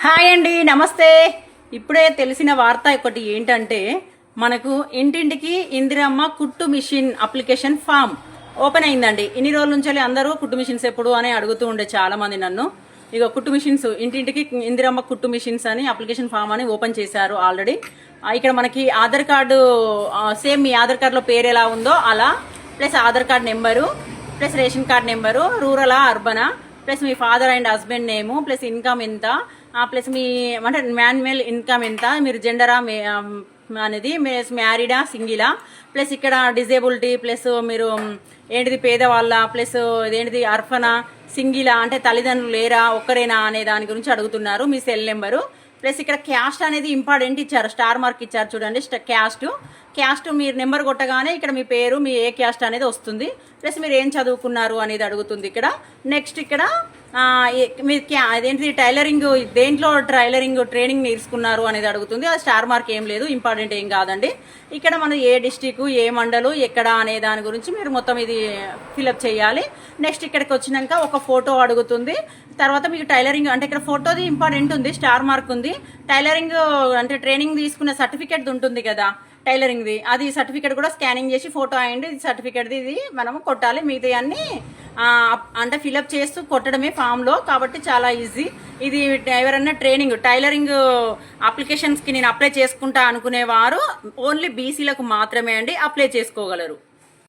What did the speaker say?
Hi అండి, నమస్తే. ఇప్పుడే తెలిసిన వార్త ఒకటి ఏంటంటే మనకు ఇంటింటికి ఇందిరమ్మ కుట్టు మిషన్ అప్లికేషన్ ఫామ్ ఓపెన్ అయిందండి. ఇన్ని రోజుల నుంచి అందరూ కుట్టు మిషన్స్ ఎప్పుడు అని అడుగుతూ ఉండే చాలా మంది నన్ను. ఇక కుట్టు మిషన్స్ ఇంటింటికి ఇందిరమ్మ కుట్టు మిషన్స్ అని అప్లికేషన్ ఫామ్ అని ఓపెన్ చేశారు ఆల్రెడీ. ఇక్కడ మనకి ఆధార్ కార్డు సేమ్ మీ ఆధార్ కార్డులో పేరు ఎలా ఉందో అలా, plus Aadhaar card number, plus ration card number, రూరలా అర్బనా, ప్లస్ మీ father and husband name, plus income ఎంత, ప్లస్ మీ అంటే మాన్యువల్ ఇన్కమ్ ఎంత, మీరు జెండరా అనేది, మ్యారీడా సింగిలా, ప్లస్ ఇక్కడ డిజేబిలిటీ, ప్లస్ మీరు ఏంటిది పేదవాళ్ళ, ప్లస్ ఇదేంటిది అర్ఫనా సింగిలా అంటే తల్లిదండ్రులు లేరా ఒక్కరేనా అనే దాని గురించి అడుగుతున్నారు. మీ సెల్ నెంబరు, ప్లస్ ఇక్కడ క్యాస్ట్ అనేది ఇంపార్టెంట్ ఇచ్చారు, స్టార్ మార్క్ ఇచ్చారు చూడండి. క్యాస్ట్ మీరు నెంబర్ కొట్టగానే ఇక్కడ మీ పేరు, మీ ఏ క్యాస్ట్ అనేది వస్తుంది, ప్లస్ మీరు ఏం చదువుకున్నారు అనేది అడుగుతుంది ఇక్కడ. నెక్స్ట్ ఇక్కడ మీరు అదేంటిది టైలరింగ్, దేంట్లో టైలరింగ్ ట్రైనింగ్ తీసుకున్నారు అనేది అడుగుతుంది. అది స్టార్ మార్క్ ఏం లేదు, ఇంపార్టెంట్ ఏం కాదండి. ఇక్కడ మనం ఏ డిస్టిక్, ఏ మండలు, ఎక్కడ అనే దాని గురించి మీరు మొత్తం ఇది ఫిల్అప్ చేయాలి. నెక్స్ట్ ఇక్కడికి వచ్చినాక ఒక ఫోటో అడుగుతుంది. తర్వాత మీకు టైలరింగ్ అంటే ఇక్కడ ఫోటోది ఇంపార్టెంట్ ఉంది, స్టార్ మార్క్ ఉంది. టైలరింగ్ అంటే ట్రైనింగ్ తీసుకున్న సర్టిఫికేట్ ఉంటుంది కదా టైలరింగ్ది, అది సర్టిఫికేట్ కూడా స్కానింగ్ చేసి ఫోటో అయ్యండి, సర్టిఫికేట్ది ఇది మనము కొట్టాలి. మిగతా అన్ని అంటే ఫిలప్ చేస్తూ కొట్టడమే ఫామ్లో, కాబట్టి చాలా ఈజీ. ఇది ఎవరన్నా ట్రైనింగ్ టైలరింగ్ అప్లికేషన్స్కి నేను అప్లై చేసుకుంటా అనుకునేవారు ఓన్లీ బీసీలకు మాత్రమే అండి అప్లై చేసుకోగలరు.